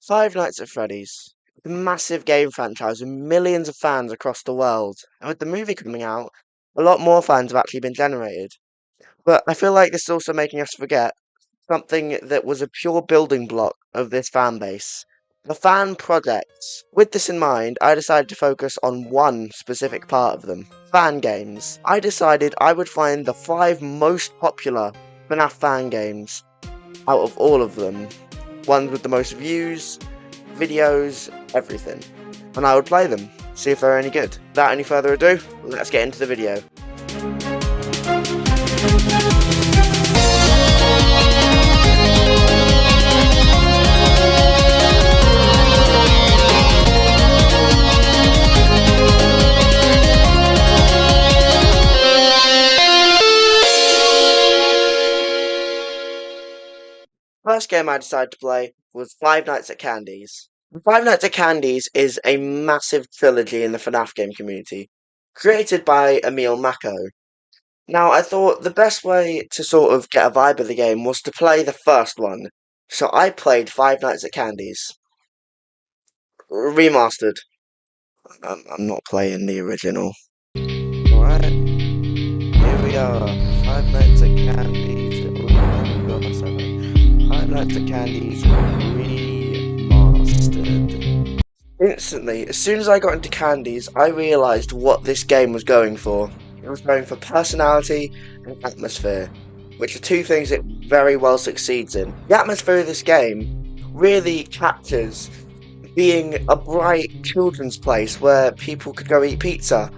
Five Nights at Freddy's, the massive game franchise with millions of fans across the world. And with the movie coming out, a lot more fans have actually been generated. But I feel like this is also making us forget something that was a pure building block of this fan base. The fan projects. With this in mind, I decided to focus on one specific part of them. Fan games. I decided I would find the 5 most popular FNAF fan games out of all of them. Ones with the most views, videos, everything. And I would play them, see if they're any good. Without any further ado, let's get into the video. First game I decided to play was Five Nights at Candy's. Five Nights at Candy's is a massive trilogy in the FNAF game community, created by Emil Mako. Now, I thought the best way to sort of get a vibe of the game was to play the first one, so I played Five Nights at Candy's. Remastered. I'm not playing the original. Alright, here we are. Five Nights at Candy's. Five Nights at Candy's Remastered. Instantly, as soon as I got into Candy's, I realised what this game was going for. It was going for personality and atmosphere, which are two things it very well succeeds in. The atmosphere of this game really captures being a bright children's place where people could go eat pizza,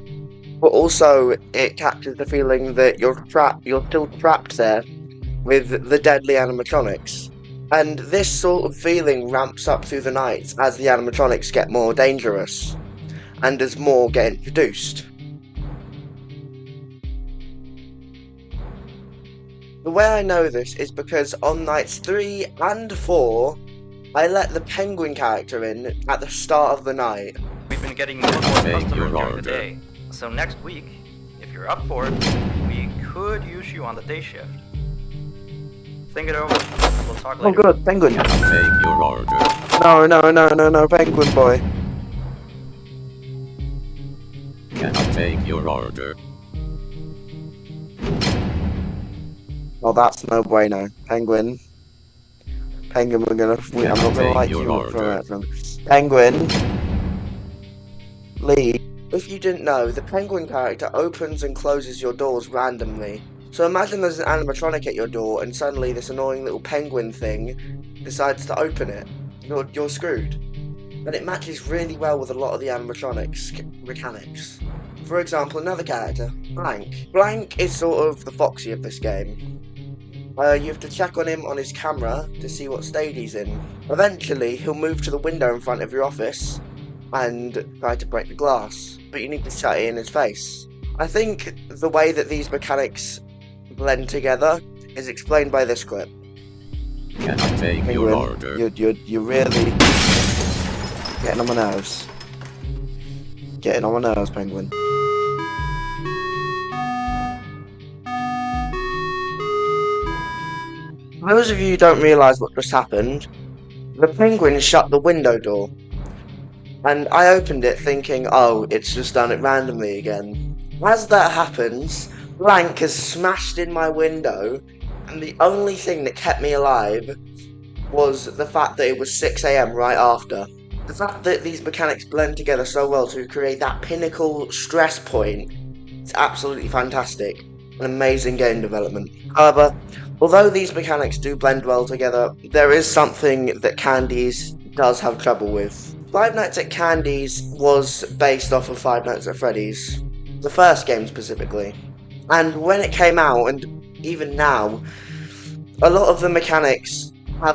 but also it captures the feeling that you're still trapped there with the deadly animatronics. And this sort of feeling ramps up through the night as the animatronics get more dangerous, and as more get introduced. The way I know this is because on nights 3 and 4, I let the penguin character in at the start of the night. We've been getting more and more customers during the day, so next week, if you're up for it, we could use you on the day shift. Think it over, and we'll talk later. Oh good, penguin. Take your order. No, penguin boy. Can I take your order? Well, that's no bueno. Penguin, we're gonna. I'm not gonna like you for them. Penguin, leave. If you didn't know, the penguin character opens and closes your doors randomly. So imagine there's an animatronic at your door, and suddenly this annoying little penguin thing decides to open it. You're screwed. And it matches really well with a lot of the animatronics mechanics. For example, another character, Blank. Blank is sort of the Foxy of this game. You have to check on him on his camera to see what state he's in. Eventually, he'll move to the window in front of your office and try to break the glass, but you need to shut it in his face. I think the way that these mechanics blend together is explained by this clip. Can I take your order? You're really getting on my nerves. Getting on my nerves, Penguin. For those of you who don't realise what just happened, the penguin shut the window door. And I opened it thinking, oh, it's just done it randomly again. As that happens, Blank has smashed in my window, and the only thing that kept me alive was the fact that it was 6 AM right after. The fact that these mechanics blend together so well to create that pinnacle stress point is absolutely fantastic. An amazing game development. However, although these mechanics do blend well together, there is something that Candy's does have trouble with. Five Nights at Candy's was based off of Five Nights at Freddy's, the first game specifically. And when it came out, and even now, a lot of the mechanics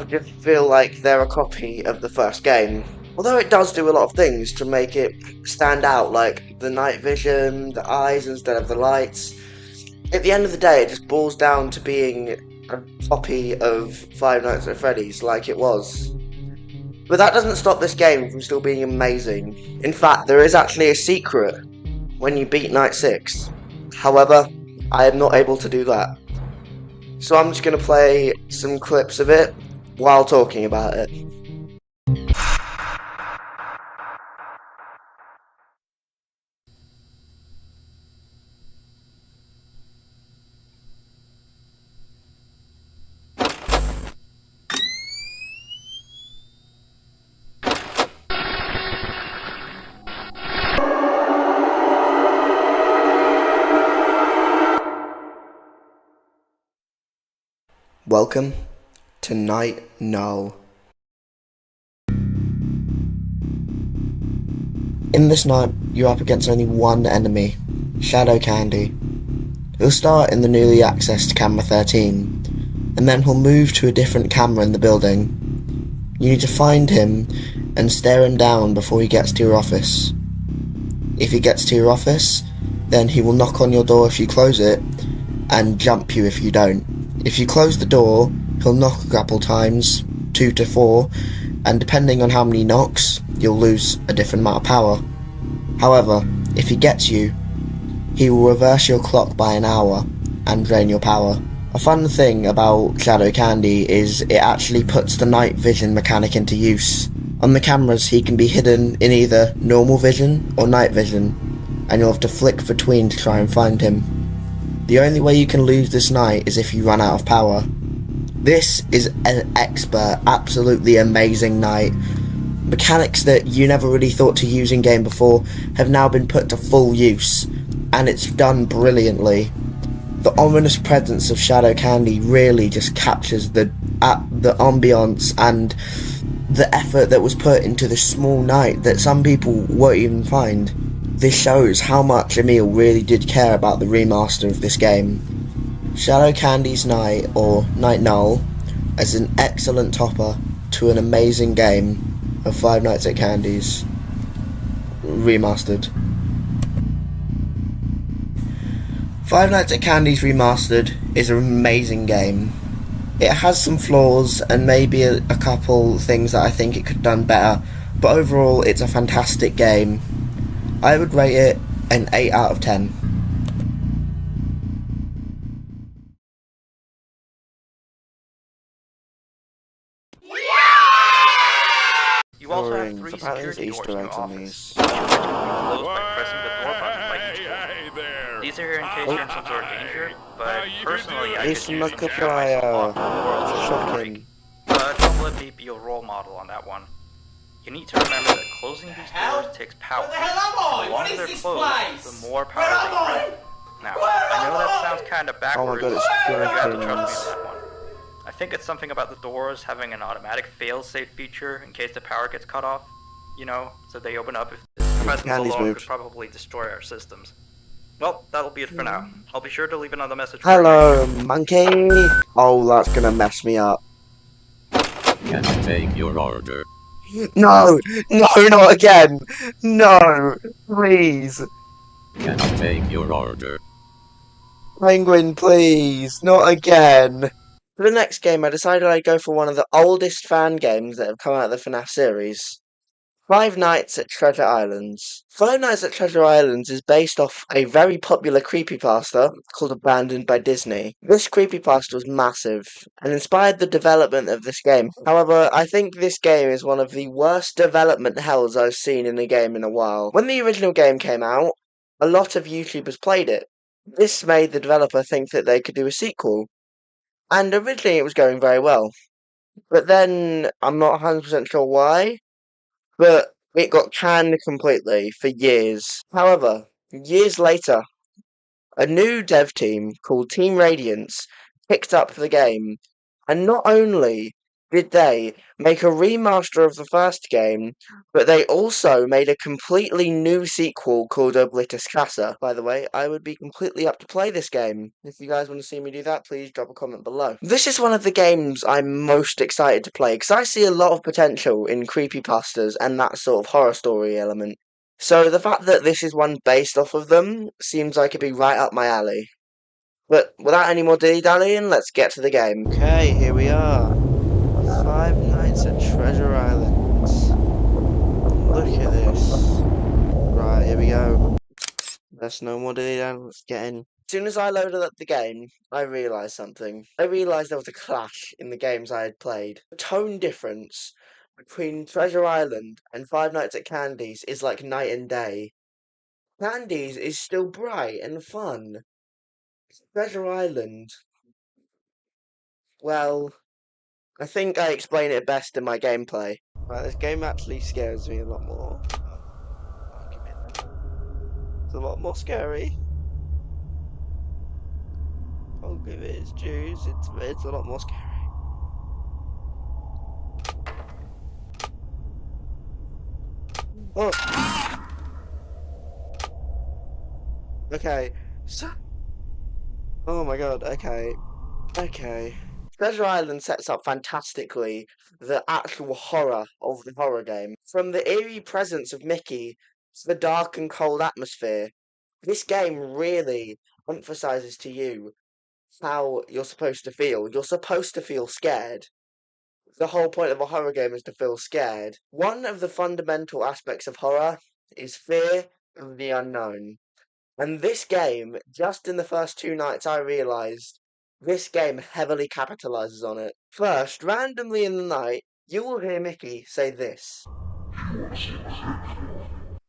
just feel like they're a copy of the first game. Although it does do a lot of things to make it stand out, like the night vision, the eyes instead of the lights. At the end of the day, it just boils down to being a copy of Five Nights at Freddy's like it was. But that doesn't stop this game from still being amazing. In fact, there is actually a secret when you beat Night 6. However, I am not able to do that. So I'm just going to play some clips of it while talking about it. Welcome to Night Null. In this night, you're up against only one enemy, Shadow Candy. He'll start in the newly accessed camera 13, and then he'll move to a different camera in the building. You need to find him and stare him down before he gets to your office. If he gets to your office, then he will knock on your door if you close it, and jump you if you don't. If you close the door, he'll knock a couple times, 2 to 4, and depending on how many knocks, you'll lose a different amount of power. However, if he gets you, he will reverse your clock by an hour and drain your power. A fun thing about Shadow Candy is it actually puts the night vision mechanic into use. On the cameras, he can be hidden in either normal vision or night vision, and you'll have to flick between to try and find him. The only way you can lose this night is if you run out of power. This is an expert, absolutely amazing night. Mechanics that you never really thought to use in game before have now been put to full use, and it's done brilliantly. The ominous presence of Shadow Candy really just captures the ambience and the effort that was put into this small night that some people won't even find. This shows how much Emil really did care about the remaster of this game. Shadow Candy's Night, or Night Null, is an excellent topper to an amazing game of Five Nights at Candy's Remastered. Five Nights at Candy's Remastered is an amazing game. It has some flaws and maybe a couple things that I think it could have done better, but overall it's a fantastic game. I would rate it an 8 out of 10. You also have 3 security doors in your office. Closed by pressing the door button by each wall. These are here in case you're in some sort of danger, but personally I could use them to shut myself off from the world. But don't let me be your role model on that one. You need to remember that closing these doors takes power. The longer they're closed, the more power they drain. Now, I know that sounds kind of backwards, but you have to trust me on that one. I think it's something about the doors having an automatic fail-safe feature in case the power gets cut off. You know, so they open up if the presence alone could probably destroy our systems. Well, that'll be it for now. I'll be sure to leave another message for Hello, monkey! Oh, that's gonna mess me up. Can I take your order? No! No, not again! No! Please! Can I take your order? Penguin, please! Not again! For the next game, I decided I'd go for one of the oldest fan games that have come out of the FNAF series. Five Nights at Treasure Islands. Five Nights at Treasure Islands is based off a very popular creepypasta called Abandoned by Disney. This creepypasta was massive and inspired the development of this game. However, I think this game is one of the worst development hells I've seen in a game in a while. When the original game came out, a lot of YouTubers played it. This made the developer think that they could do a sequel, and originally it was going very well. But then, I'm not 100% sure why, but it got canned completely for years. However, years later, a new dev team called Team Radiance picked up the game, and not only did they make a remaster of the first game, but they also made a completely new sequel called Oblitus Casa. By the way, I would be completely up to play this game. If you guys want to see me do that, please drop a comment below. This is one of the games I'm most excited to play, because I see a lot of potential in creepypastas and that sort of horror story element. So the fact that this is one based off of them seems like it'd be right up my alley. But without any more dilly-dallying, let's get to the game. Okay, here we are. Five Nights at Treasure Islands. Look at this. Right, here we go. There's no more dilly-dallying, let's get in. As soon as I loaded up the game, I realised something. I realised there was a clash in the games I had played. The tone difference between Treasure Island and Five Nights at Candy's is like night and day. Candy's is still bright and fun. Treasure Island, well, I think I explain it best in my gameplay. Right, this game actually scares me a lot more. I'll give it that. It's a lot more scary. I'll give it its dues. It's a lot more scary. Oh. Okay. So. Oh my god. Okay. Okay. Treasure Island sets up fantastically the actual horror of the horror game. From the eerie presence of Mickey to the dark and cold atmosphere, this game really emphasizes to you how you're supposed to feel. You're supposed to feel scared. The whole point of a horror game is to feel scared. One of the fundamental aspects of horror is fear of the unknown. And this game, just in the first 2 nights, I realised this game heavily capitalises on it. First, randomly in the night, you will hear Mickey say this.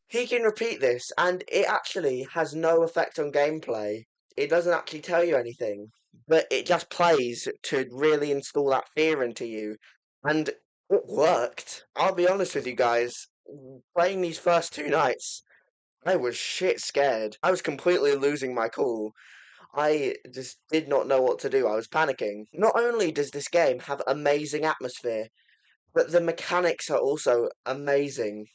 He can repeat this, and it actually has no effect on gameplay. It doesn't actually tell you anything, but it just plays to really install that fear into you. And it worked. I'll be honest with you guys, playing these first 2 nights, I was shit scared. I was completely losing my cool. I just did not know what to do. I was panicking. Not only does this game have amazing atmosphere, but the mechanics are also amazing.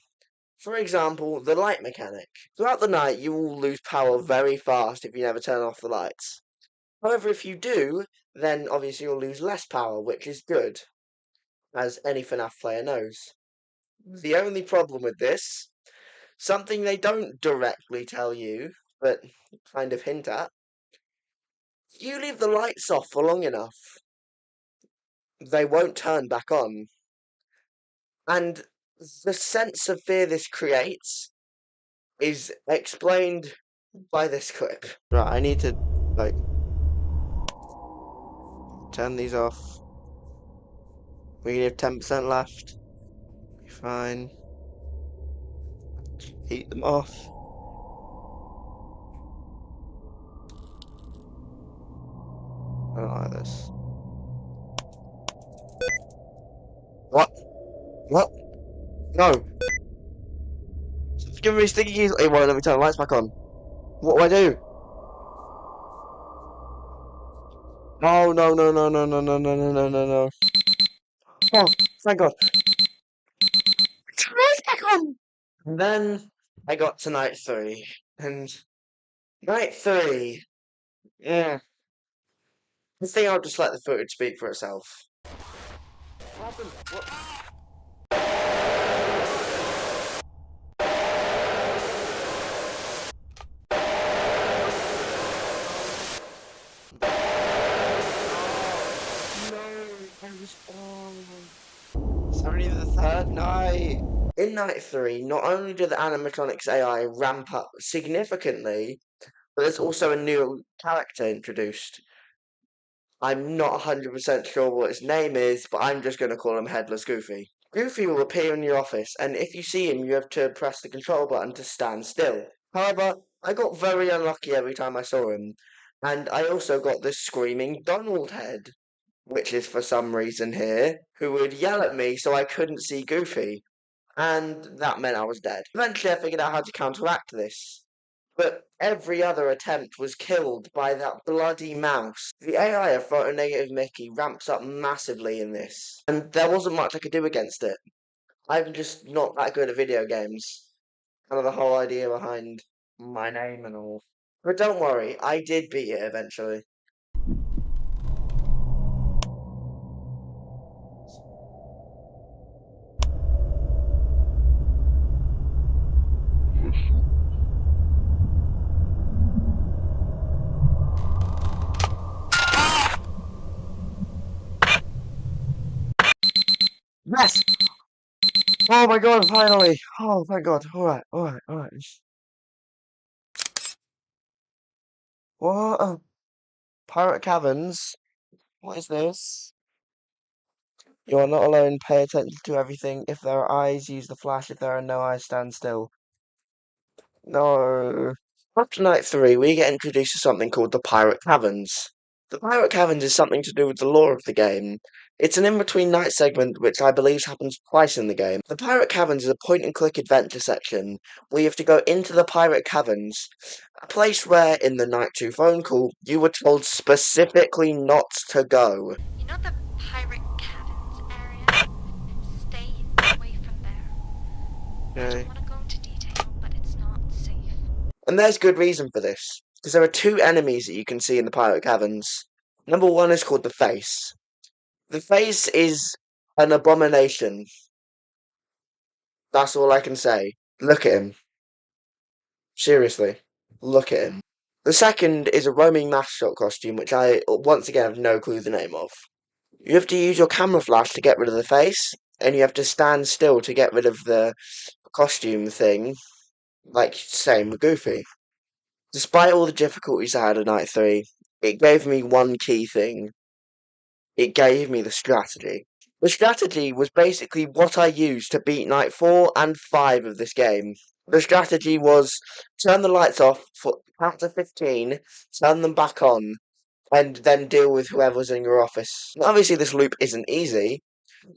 For example, the light mechanic. Throughout the night, you will lose power very fast if you never turn off the lights. However, if you do, then obviously you'll lose less power, which is good, as any FNAF player knows. The only problem with this, something they don't directly tell you, but kind of hint at, if you leave the lights off for long enough, they won't turn back on. And the sense of fear this creates is explained by this clip. Right, I need to, like, turn these off. We have 10% left. Be fine. Heat them off. I don't like this. What? What? No! Give me sticky keys. It won't let me turn the lights back on. What do I do? Oh, no, no, no, no, no, no, no, no, no, no, no. Oh, thank God. Turn the lights back on! And then I got to night 3. And night 3, yeah. I think I'll just let the footage speak for itself. What happened? What? It's only the third night. In night 3, not only do the animatronics AI ramp up significantly, but there's also a new character introduced. I'm not 100% sure what his name is, but I'm just going to call him Headless Goofy. Goofy will appear in your office, and if you see him, you have to press the control button to stand still. However, I got very unlucky every time I saw him, and I also got this screaming Donald head, which is for some reason here, who would yell at me so I couldn't see Goofy, and that meant I was dead. Eventually I figured out how to counteract this, but every other attempt was killed by that bloody mouse. The AI of Photonegative Mickey ramps up massively in this, and there wasn't much I could do against it. I'm just not that good at video games. Kind of the whole idea behind my name and all. But don't worry, I did beat it eventually. Yes! Oh my god, finally! Oh my god, alright, alright, alright. What? Pirate Caverns? What is this? You are not alone, pay attention to everything. If there are eyes, use the flash. If there are no eyes, stand still. No. After night 3, we get introduced to something called the Pirate Caverns. The Pirate Caverns is something to do with the lore of the game. It's an in-between night segment which I believe happens twice in the game. The Pirate Caverns is a point-and-click adventure section where you have to go into the Pirate Caverns, a place where, in the Night 2 phone call, you were told specifically not to go. You know the Pirate Caverns area? Stay away from there. Okay. I don't want to go into detail, but it's not safe. And there's good reason for this, because there are two enemies that you can see in the Pirate Caverns. Number one is called the Face. The Face is an abomination. That's all I can say. Look at him. Seriously, look at him. The second is a roaming mascot costume, which I, once again, have no clue the name of. You have to use your camera flash to get rid of the face, and you have to stand still to get rid of the costume thing, like same with Goofy. Despite all the difficulties I had in Night 3, it gave me one key thing. It gave me the strategy. The strategy was basically what I used to beat Night 4 and 5 of this game. The strategy was turn the lights off for count to 15, turn them back on, and then deal with whoever's in your office. Obviously this loop isn't easy,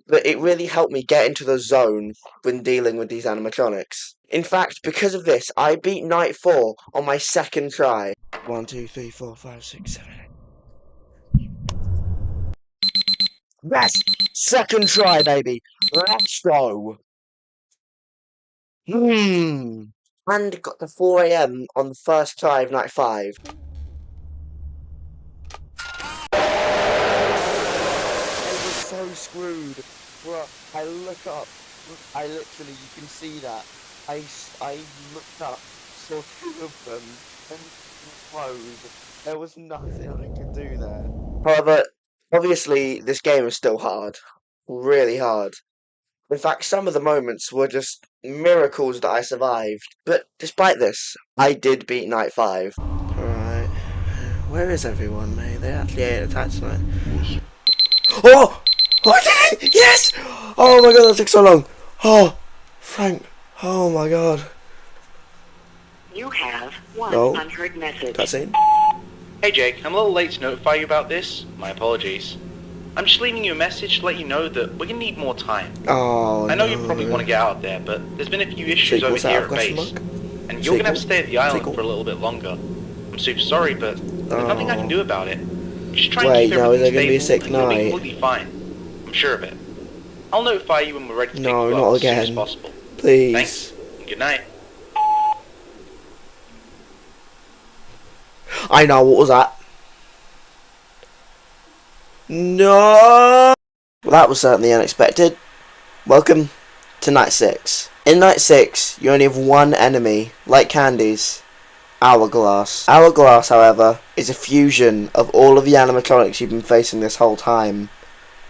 but it really helped me get into the zone when dealing with these animatronics. In fact, because of this, I beat Night 4 on my second try. 1, 2, 3, 4, 5, 6, 7, 8. Yes! Second try, baby! Let's go! And got to 4 AM on the first try of Night 5. I was so screwed. Bro, I look up. I literally, you can see that. I looked up, saw two of them, and closed. There was nothing I could do there. However, obviously, this game is still hard. Really hard. In fact, some of the moments were just miracles that I survived. But despite this, I did beat Night 5. Alright. Where is everyone, mate? They actually ate attack tonight. Oh! Oh, I did it! Yes! Oh my god, that took so long. Oh, Frank. Oh my god. You have one unheard message. Cutscene. Hey Jake, I'm a little late to notify you about this. My apologies. I'm just leaving you a message to let you know that we're gonna need more time. Oh, I know you probably want to get out there, but there's been a few issues over here at base. And you're gonna have to stay at the island for a little bit longer. I'm super sorry, but there's nothing I can do about it. Just try and keep everything stable, and you'll be completely fine. I'm sure of it. I'll notify you when we're ready to pick you up as soon as possible. Please. Thanks, and good night. I know, what was that? No! Well, that was certainly unexpected. Welcome to Night 6. In Night 6, you only have one enemy, like Candy's, Hourglass. Hourglass, however, is a fusion of all of the animatronics you've been facing this whole time,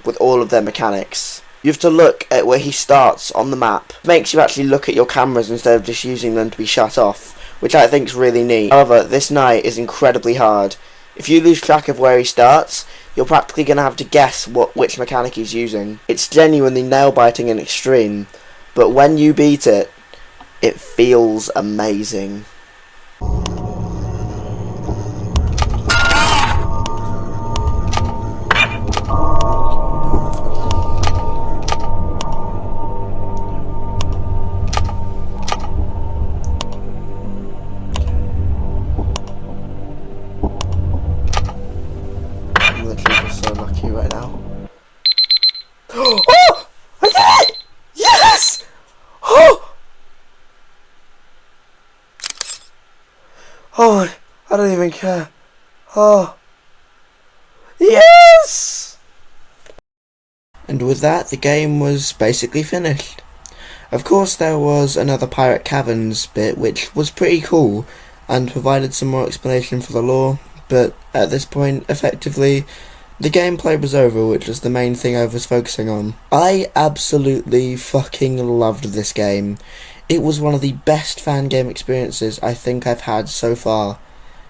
with all of their mechanics. You have to look at where he starts on the map. It makes you actually look at your cameras instead of just using them to be shut off, which I think is really neat. However, this night is incredibly hard. If you lose track of where he starts, you're practically going to have to guess which mechanic he's using. It's genuinely nail-biting and extreme, but when you beat it, it feels amazing. Right now. Oh! I did it! Yes! Oh! Oh, I don't even care. Oh. Yes! And with that, the game was basically finished. Of course, there was another Pirate Caverns bit, which was pretty cool, and provided some more explanation for the lore, but at this point, effectively, the gameplay was over, which was the main thing I was focusing on. I absolutely fucking loved this game. It was one of the best fan game experiences I think I've had so far.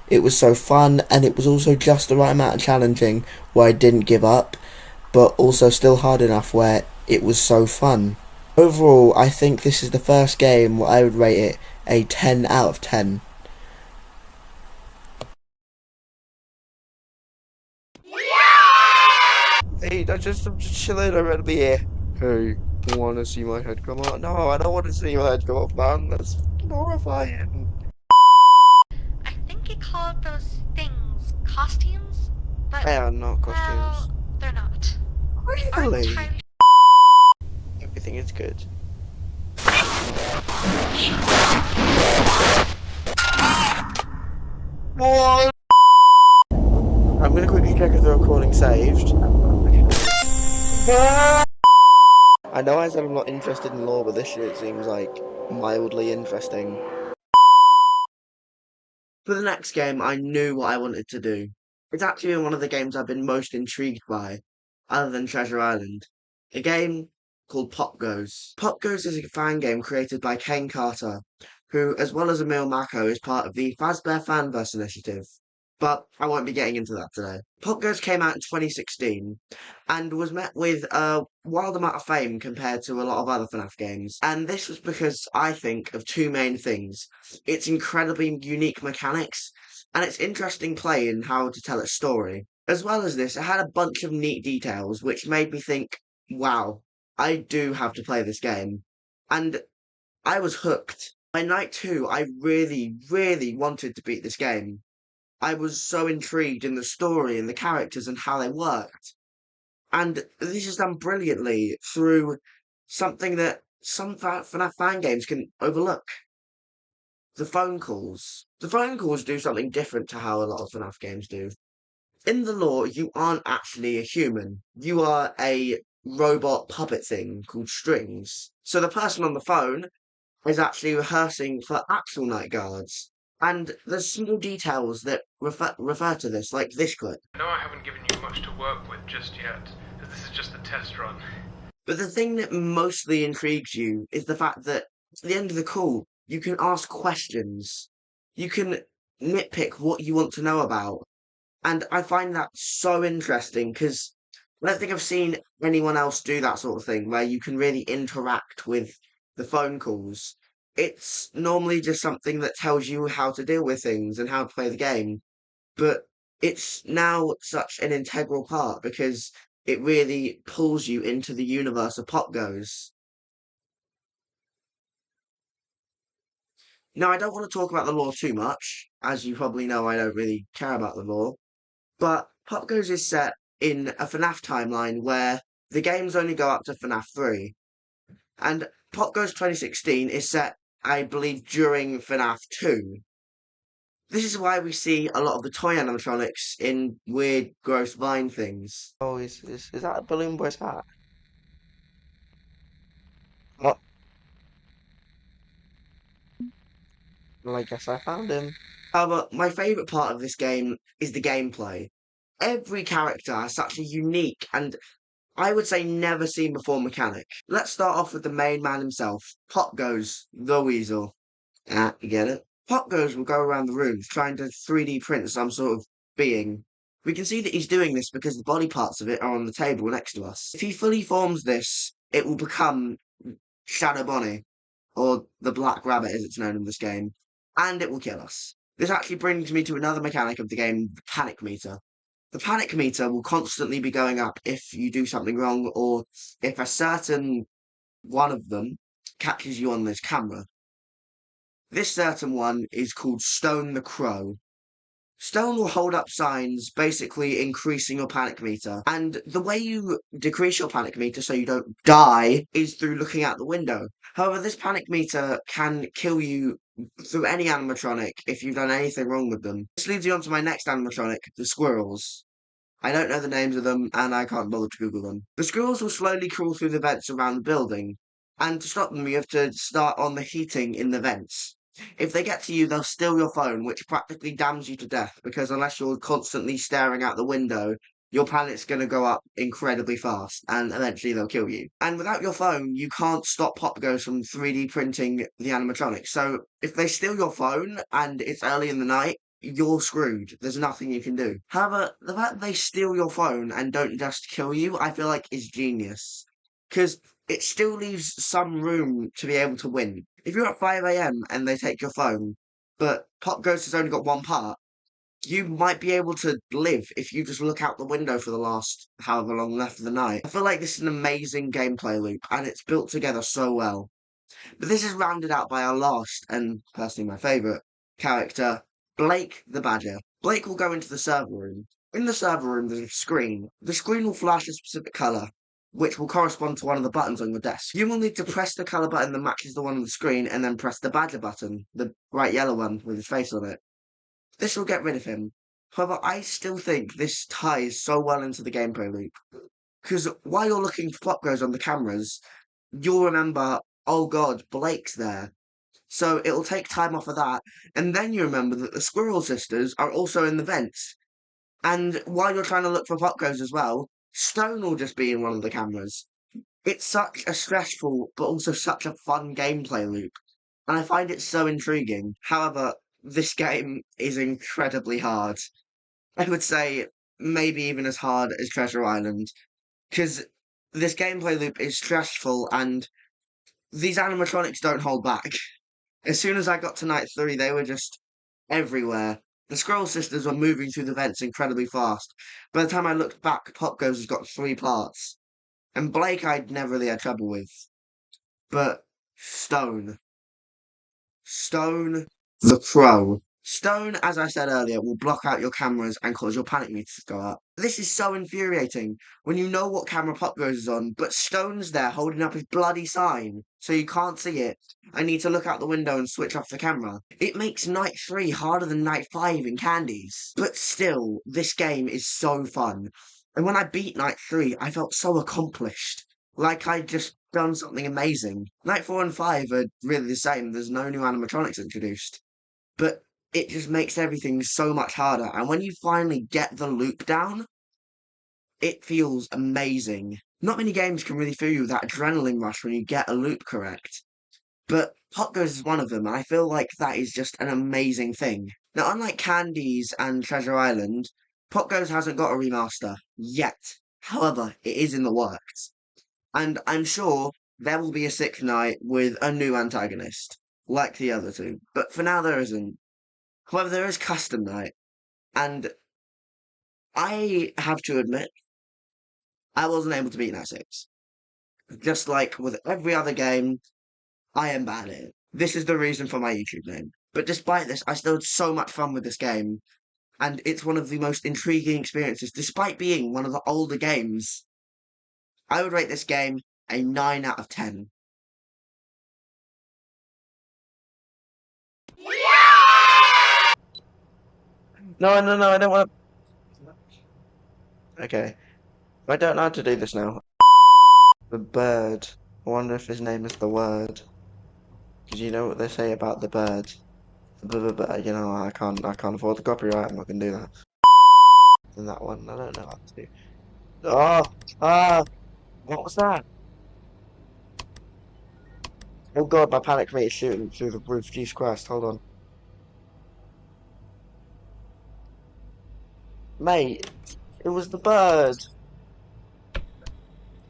It was so fun, and it was also just the right amount of challenging, where I didn't give up, but also still hard enough where it was so fun. Overall, I think this is the first game where I would rate it a 10 out of 10. Hey, I'm just chilling. I'm gonna be here. Hey, wanna see my head come out? No, I don't want to see your head come off, man. That's horrifying. I think he called those things costumes, but They are not well, costumes. they're not. We aren't Really? entirely. Everything is good. What? I'm gonna quickly check if the recording's saved. I know I said I'm not interested in lore, but this shit seems like mildly interesting. For the next game, I knew what I wanted to do. It's actually one of the games I've been most intrigued by, other than Treasure Island. A game called Popgoes. Popgoes is a fan game created by Kane Carter, who, as well as Emil Mako, is part of the Fazbear Fanverse initiative. But I won't be getting into that today. Popgoes came out in 2016 and was met with a wild amount of fame compared to a lot of other FNAF games. And this was because I think of two main things: its incredibly unique mechanics and its interesting play in how to tell its story. As well as this, it had a bunch of neat details which made me think, wow, I do have to play this game. And I was hooked. By night two, I really, really wanted to beat this game. I was so intrigued in the story and the characters and how they worked. And this is done brilliantly through something that some FNAF fan games can overlook: the phone calls. The phone calls do something different to how a lot of FNAF games do. In the lore, you aren't actually a human. You are a robot puppet thing called Strings. So the person on the phone is actually rehearsing for actual night guards. And there's small details that refer to this, like this clip. I know I haven't given you much to work with just yet, as this is just a test run. But the thing that mostly intrigues you is the fact that at the end of the call, you can ask questions. You can nitpick what you want to know about. And I find that so interesting because I don't think I've seen anyone else do that sort of thing where you can really interact with the phone calls. It's normally just something that tells you how to deal with things and how to play the game. But it's now such an integral part because it really pulls you into the universe of Popgoes. Now, I don't want to talk about the lore too much. As you probably know, I don't really care about the lore. But Popgoes is set in a FNAF timeline where the games only go up to FNAF 3. And Popgoes 2016 is set, I believe, during FNAF 2. This is why we see a lot of the toy animatronics in weird, gross vine things. Oh, is that a Balloon Boy's hat? What? Well, I guess I found him. However, my favourite part of this game is the gameplay. Every character has such a unique and, I would say, never seen before mechanic. Let's start off with the main man himself, Popgoes, the Weasel. Ah, you get it? Popgoes will go around the rooms trying to 3D print some sort of being. We can see that he's doing this because the body parts of it are on the table next to us. If he fully forms this, it will become Shadow Bonnie, or the Black Rabbit as it's known in this game, and it will kill us. This actually brings me to another mechanic of the game, the panic meter. The panic meter will constantly be going up if you do something wrong or if a certain one of them catches you on this camera. This certain one is called Stone the Crow. Stone will hold up signs, basically increasing your panic meter. And the way you decrease your panic meter so you don't die is through looking out the window. However, this panic meter can kill you through any animatronic if you've done anything wrong with them. This leads you on to my next animatronic, the squirrels. I don't know the names of them, and I can't bother to Google them. The squirrels will slowly crawl through the vents around the building, and to stop them, you have to start on the heating in the vents. If they get to you, they'll steal your phone, which practically damns you to death, because unless you're constantly staring out the window, your planet's going to go up incredibly fast, and eventually they'll kill you. And without your phone, you can't stop Popgoes from 3D printing the animatronics. So if they steal your phone, and it's early in the night, you're screwed. There's nothing you can do. However, the fact they steal your phone and don't just kill you, I feel like is genius. Because it still leaves some room to be able to win. If you're at 5 a.m. and they take your phone, but Popghost has only got one part, you might be able to live if you just look out the window for the last however long left of the night. I feel like this is an amazing gameplay loop, and it's built together so well. But this is rounded out by our last, and personally my favourite, character, Blake the Badger. Blake will go into the server room. In the server room, there's a screen. The screen will flash a specific colour, which will correspond to one of the buttons on your desk. You will need to press the colour button that matches the one on the screen, and then press the Badger button, the bright yellow one with his face on it. This will get rid of him. However, I still think this ties so well into the gameplay loop. Because while you're looking for Popgoes on the cameras, you'll remember, oh god, Blake's there. So it'll take time off of that, and then you remember that the Squirrel Sisters are also in the vents. And while you're trying to look for Popgoes as well, Stone will just be in one of the cameras. It's such a stressful, but also such a fun gameplay loop, and I find it so intriguing. However, this game is incredibly hard. I would say maybe even as hard as Treasure Island, because this gameplay loop is stressful and these animatronics don't hold back. As soon as I got to night 3, they were just everywhere. The Scroll Sisters were moving through the vents incredibly fast. By the time I looked back, Popgoes has got 3 parts. And Blake I'd never really had trouble with. But Stone. Stone the Crow. Stone, as I said earlier, will block out your cameras and cause your panic meters to go up. This is so infuriating when you know what camera Popgoes is on, but Stone's there holding up his bloody sign, so you can't see it. I need to look out the window and switch off the camera. It makes night 3 harder than night 5 in Candies. But still, this game is so fun. And when I beat night 3, I felt so accomplished. Like I'd just done something amazing. Night 4 and 5 are really the same, there's no new animatronics introduced. But it just makes everything so much harder, and when you finally get the loop down, it feels amazing. Not many games can really feel you with that adrenaline rush when you get a loop correct. But Popgoes is one of them, and I feel like that is just an amazing thing. Now, unlike Candies and Treasure Island, Popgoes hasn't got a remaster yet. However, it is in the works. And I'm sure there will be a 6th night with a new antagonist, like the other 2. But for now, there isn't. However, there is Custom Night, and I have to admit, I wasn't able to beat Night 6. Just like with every other game, I am bad at it. This is the reason for my YouTube name. But despite this, I still had so much fun with this game, and it's one of the most intriguing experiences, despite being one of the older games. I would rate this game a 9 out of 10. No, I don't want to... Okay. I don't know how to do this now. The bird. I wonder if his name is the word. Because you know what they say about the bird. You know, I can't afford the copyright, I'm not gonna do that. And that one, I don't know how to do. What was that? Oh god, my panic rate is shooting through the roof, Jesus Christ, hold on. Mate, it was the bird.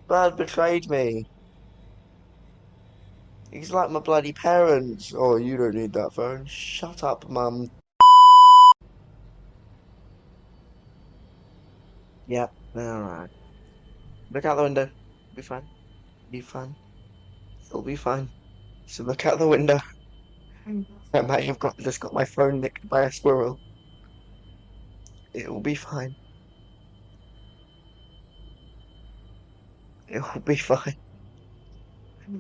Bird betrayed me. He's like my bloody parents. Oh, you don't need that phone. Shut up, mum. Yep, alright. Look out the window. Be fine. Be fine. It'll be fine. So look out the window. I might have just got my phone nicked by a squirrel. It'll be fine. It'll be fine.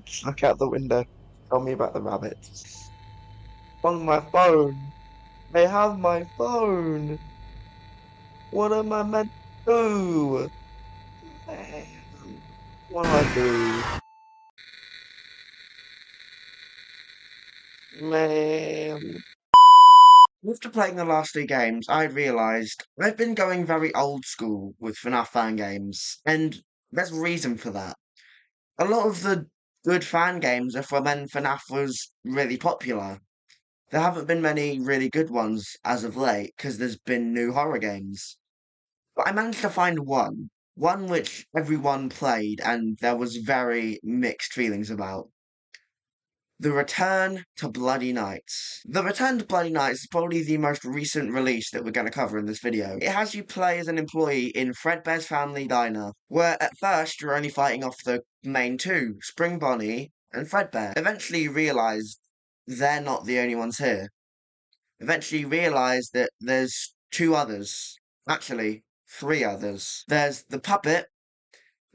Just look out the window. Tell me about the rabbits. On my phone. They have my phone. What am I meant to do? Man, what do I do? Man. After playing the last 2 games, I realised I've been going very old school with FNAF fan games, and there's a reason for that. A lot of the good fan games are from when FNAF was really popular. There haven't been many really good ones as of late, because there's been new horror games. But I managed to find one which everyone played and there was very mixed feelings about. The Return to Bloody Nights. The Return to Bloody Nights is probably the most recent release that we're going to cover in this video. It has you play as an employee in Fredbear's Family Diner, where at first you're only fighting off the main two, Spring Bonnie and Fredbear. Eventually you realise they're not the only ones here. Eventually you realise that there's two others. Actually, three others. There's the puppet,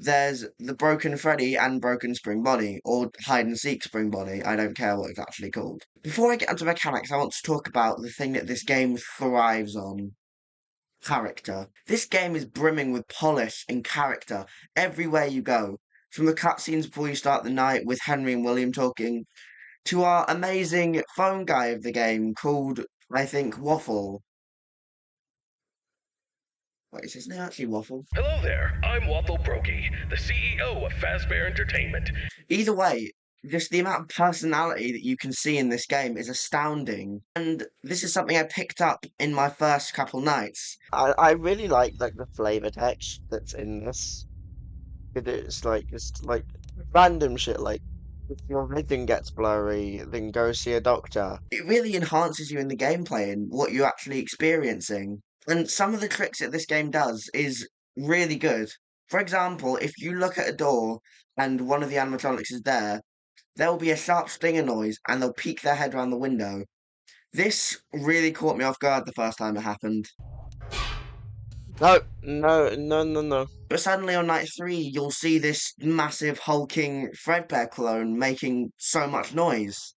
there's the Broken Freddy and Broken Spring Bonnie, or Hide and Seek Spring Bonnie, I don't care what it's actually called. Before I get into mechanics, I want to talk about the thing that this game thrives on. Character. This game is brimming with polish and character everywhere you go. From the cutscenes before you start the night with Henry and William talking, to our amazing phone guy of the game called, I think, Waffle. Wait, is his name actually Waffle? Hello there, I'm Waffle Brokey, the CEO of Fazbear Entertainment. Either way, just the amount of personality that you can see in this game is astounding. And this is something I picked up in my first couple nights. I really like the flavor text that's in this. It's like random shit like if your vision gets blurry, then go see a doctor. It really enhances you in the gameplay and what you're actually experiencing. And some of the tricks that this game does is really good. For example, if you look at a door and one of the animatronics is there, there will be a sharp stinger noise and they'll peek their head around the window. This really caught me off guard the first time it happened. No. But suddenly on night 3, you'll see this massive hulking Fredbear clone making so much noise.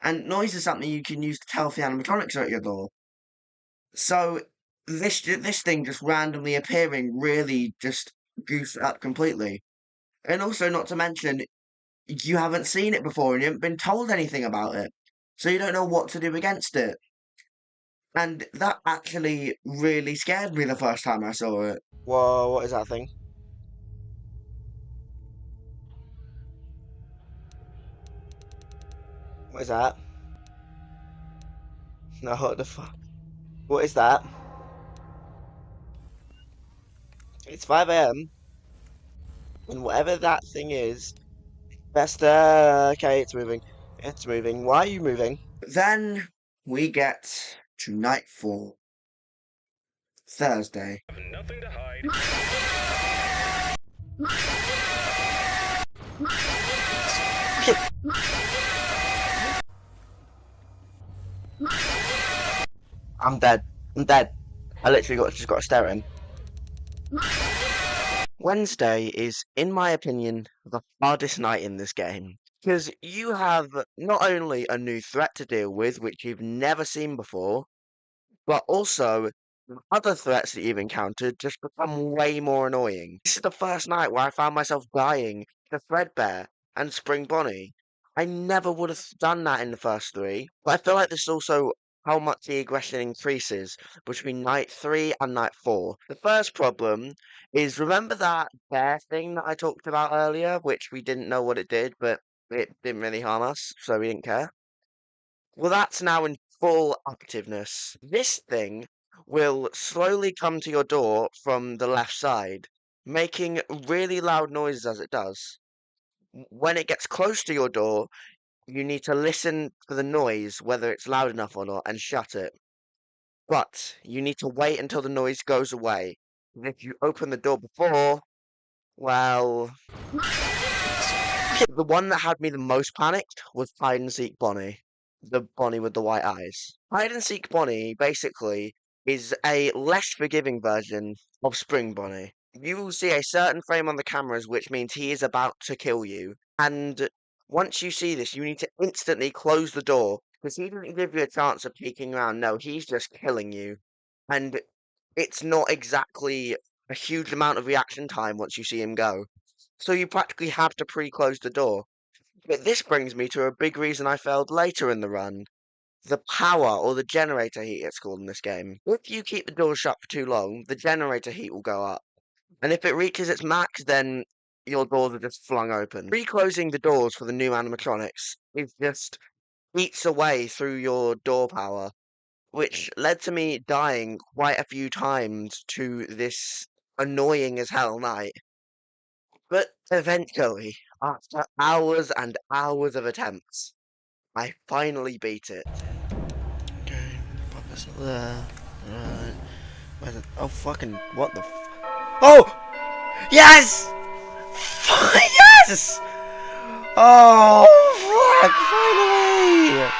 And noise is something you can use to tell if the animatronics are at your door. So this thing just randomly appearing really just goofed it up completely. And also, not to mention, you haven't seen it before and you haven't been told anything about it. So you don't know what to do against it. And that actually really scared me the first time I saw it. Whoa, what is that thing? What is that? No, what the fuck? What is that? It's 5 AM. And whatever that thing is, okay, it's moving. It's moving. Why are you moving? Then we get to night 4. Thursday. Nothing to hide. I'm dead. I literally just got to stare at him. Wednesday is, in my opinion, the hardest night in this game. Because you have not only a new threat to deal with, which you've never seen before, but also other threats that you've encountered just become way more annoying. This is the first night where I found myself dying to Fredbear and Spring Bonnie. I never would have done that in the first 3, but I feel like this is also how much the aggression increases between night 3 and night 4. The first problem is, remember that bear thing that I talked about earlier, which we didn't know what it did, but it didn't really harm us, so we didn't care? Well, that's now in full activeness. This thing will slowly come to your door from the left side, making really loud noises as it does. When it gets close to your door, you need to listen for the noise, whether it's loud enough or not, and shut it. But you need to wait until the noise goes away. And if you open the door before, well... The one that had me the most panicked was Hide and Seek Bonnie. The Bonnie with the white eyes. Hide and Seek Bonnie, basically, is a less forgiving version of Spring Bonnie. You will see a certain frame on the cameras, which means he is about to kill you. And once you see this, you need to instantly close the door, because he doesn't give you a chance of peeking around. No, he's just killing you. And it's not exactly a huge amount of reaction time once you see him go. So you practically have to pre-close the door. But this brings me to a big reason I failed later in the run. The power, or the generator heat it's called in this game. If you keep the door shut for too long, the generator heat will go up. And if it reaches its max, then your doors are just flung open. Pre-closing the doors for the new animatronics is just eats away through your door power, which led to me dying quite a few times to this annoying as hell night. But eventually, after hours and hours of attempts, I finally beat it. Okay, pop this there. Right. Where's it? Oh, fucking, what the Oh! Yes! Yes! Oh, fuck, finally!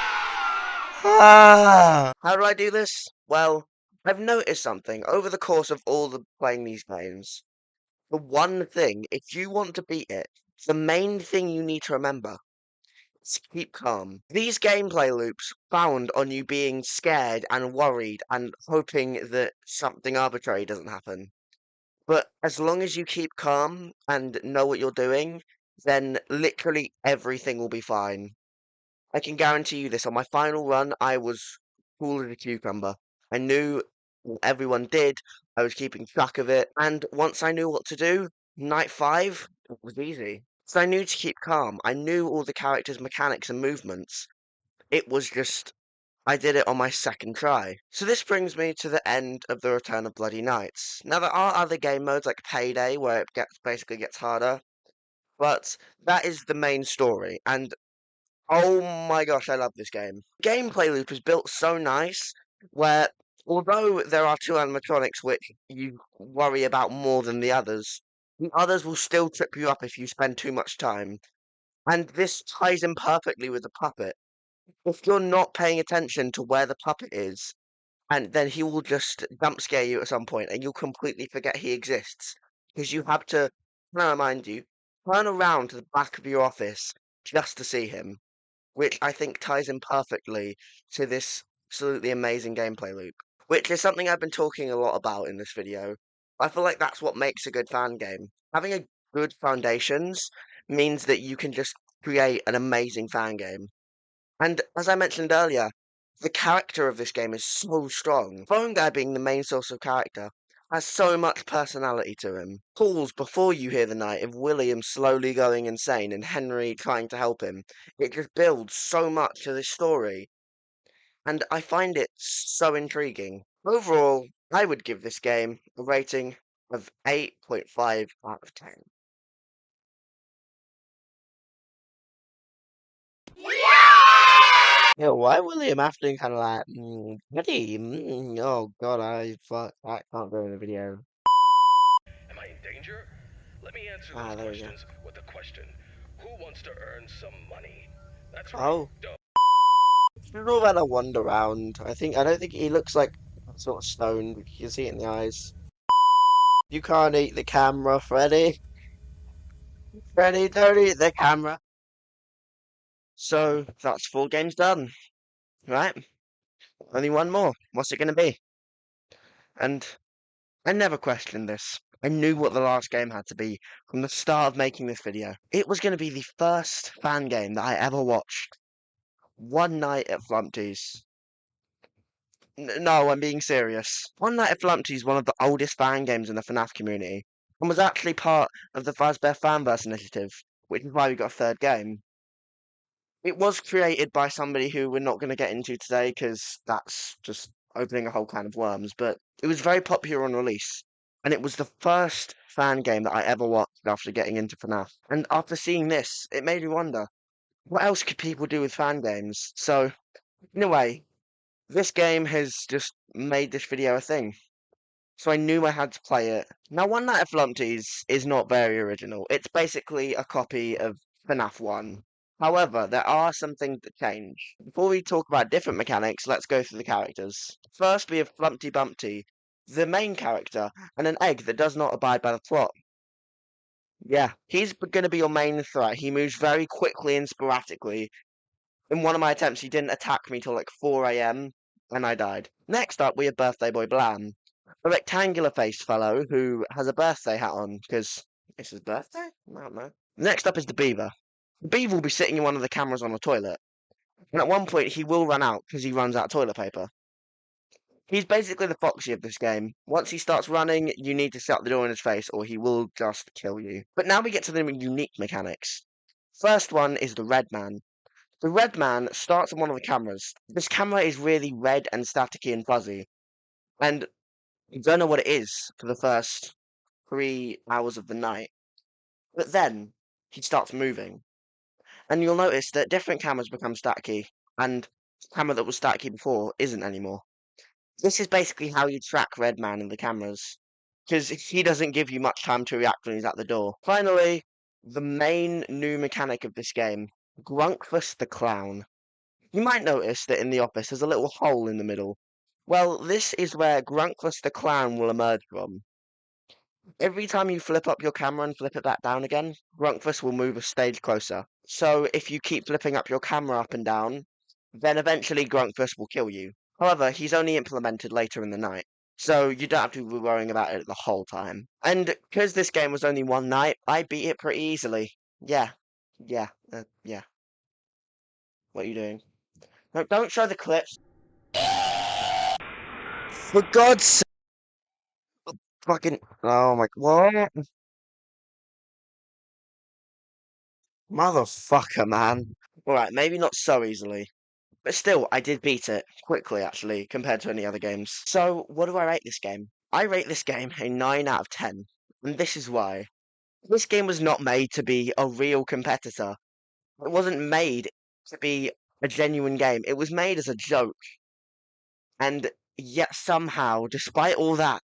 Ah! How do I do this? Well, I've noticed something over the course of all the playing these games. The one thing, if you want to beat it, the main thing you need to remember is keep calm. These gameplay loops found on you being scared and worried and hoping that something arbitrary doesn't happen. But as long as you keep calm and know what you're doing, then literally everything will be fine. I can guarantee you this. On my final run, I was cool as a cucumber. I knew what everyone did. I was keeping track of it. And once I knew what to do, night 5, it was easy. So I knew to keep calm. I knew all the characters' mechanics and movements. It was just, I did it on my second try. So this brings me to the end of the Return of Bloody Nights. Now there are other game modes like Payday where it basically gets harder. But that is the main story. And oh my gosh, I love this game. Gameplay loop is built so nice where, although there are two animatronics which you worry about more than the others will still trip you up if you spend too much time. And this ties in perfectly with the puppet. If you're not paying attention to where the puppet is, and then he will just jump scare you at some point and you'll completely forget he exists. Because you have to, can I remind you, turn around to the back of your office just to see him, which I think ties in perfectly to this absolutely amazing gameplay loop, which is something I've been talking a lot about in this video. I feel like that's what makes a good fan game. Having a good foundations means that you can just create an amazing fan game. And as I mentioned earlier, the character of this game is so strong. Phone Guy being the main source of character has so much personality to him. Calls before you hear the night of William slowly going insane and Henry trying to help him. It just builds so much to this story. And I find it so intriguing. Overall, I would give this game a rating of 8.5 out of 10. Yeah, why William Afton kind of like, Buddy, oh god, I can't go in the video. Am I in danger? Let me answer Ah, those there we go. questions with a question. Who wants to earn some money? That's right. Oh, she's all about a wander around. I don't think he looks like sort of stoned. You can see it in the eyes. You can't eat the camera, Freddy. Freddy, don't eat the camera. So that's 4 games done, right? Only one more. What's it going to be? And I never questioned this. I knew what the last game had to be from the start of making this video. It was going to be the first fan game that I ever watched. One Night at Flumptys. No, I'm being serious. One Night at Flumptys is one of the oldest fan games in the FNAF community, and was actually part of the Fazbear Fanverse initiative, which is why we got a third game. It was created by somebody who we're not going to get into today because that's just opening a whole can of worms, but it was very popular on release, and it was the first fan game that I ever watched after getting into FNAF. And after seeing this, it made me wonder, what else could people do with fan games? So, in a way, this game has just made this video a thing. So I knew I had to play it. Now, One Night at Flumpty's is not very original. It's basically a copy of FNAF 1. However, there are some things that change. Before we talk about different mechanics, let's go through the characters. First, we have Flumpty Bumpty, the main character, and an egg that does not abide by the plot. Yeah, he's going to be your main threat. He moves very quickly and sporadically. In one of my attempts, he didn't attack me till like 4 a.m., and I died. Next up, we have Birthday Boy Blam, a rectangular-faced fellow who has a birthday hat on, because it's his birthday? I don't know. Next up is the Beaver. The Beaver will be sitting in one of the cameras on the toilet, and at one point he will run out because he runs out of toilet paper. He's basically the Foxy of this game. Once he starts running, you need to shut the door in his face or he will just kill you. But now we get to the unique mechanics. First one is the Red Man. The Red Man starts on one of the cameras. This camera is really red and staticky and fuzzy, and you don't know what it is for the first 3 hours of the night. But then he starts moving. And you'll notice that different cameras become staticky, and the camera that was staticky before isn't anymore. This is basically how you track Redman in the cameras, because he doesn't give you much time to react when he's at the door. Finally, the main new mechanic of this game, Grunkfus the Clown. You might notice that in the office there's a little hole in the middle. Well, this is where Grunkfus the Clown will emerge from. Every time you flip up your camera and flip it back down again, Grunkfus will move a stage closer. So if you keep flipping up your camera up and down, then eventually Grunkfus will kill you. However, he's only implemented later in the night, so you don't have to be worrying about it the whole time. And because this game was only one night, I beat it pretty easily. Yeah. Yeah. What are you doing? No, don't show the clips. For God's sake. Fucking. Oh my. What? Motherfucker, man. Alright, maybe not so easily. But still, I did beat it. Quickly, actually, compared to any other games. So, what do I rate this game? I rate this game a 9 out of 10. And this is why. This game was not made to be a real competitor. It wasn't made to be a genuine game. It was made as a joke. And yet somehow, despite all that,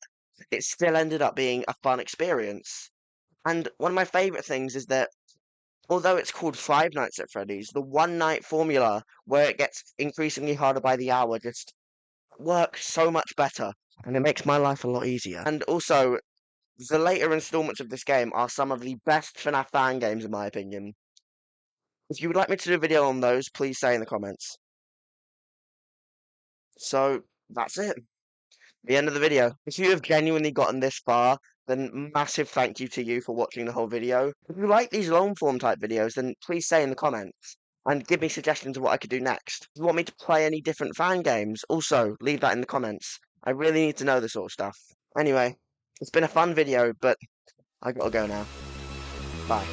it still ended up being a fun experience. And one of my favourite things is that although it's called Five Nights at Freddy's, the one night formula where it gets increasingly harder by the hour just works so much better, and it makes my life a lot easier. And also, the later installments of this game are some of the best FNAF fan games in my opinion. If you would like me to do a video on those, please say in the comments. So, that's it. The end of the video. If you have genuinely gotten this far, then massive thank you to you for watching the whole video. If you like these long form type videos, then please say in the comments and give me suggestions of what I could do next. If you want me to play any different fan games, also leave that in the comments. I really need to know this sort of stuff. Anyway, it's been a fun video, but I gotta go now. Bye.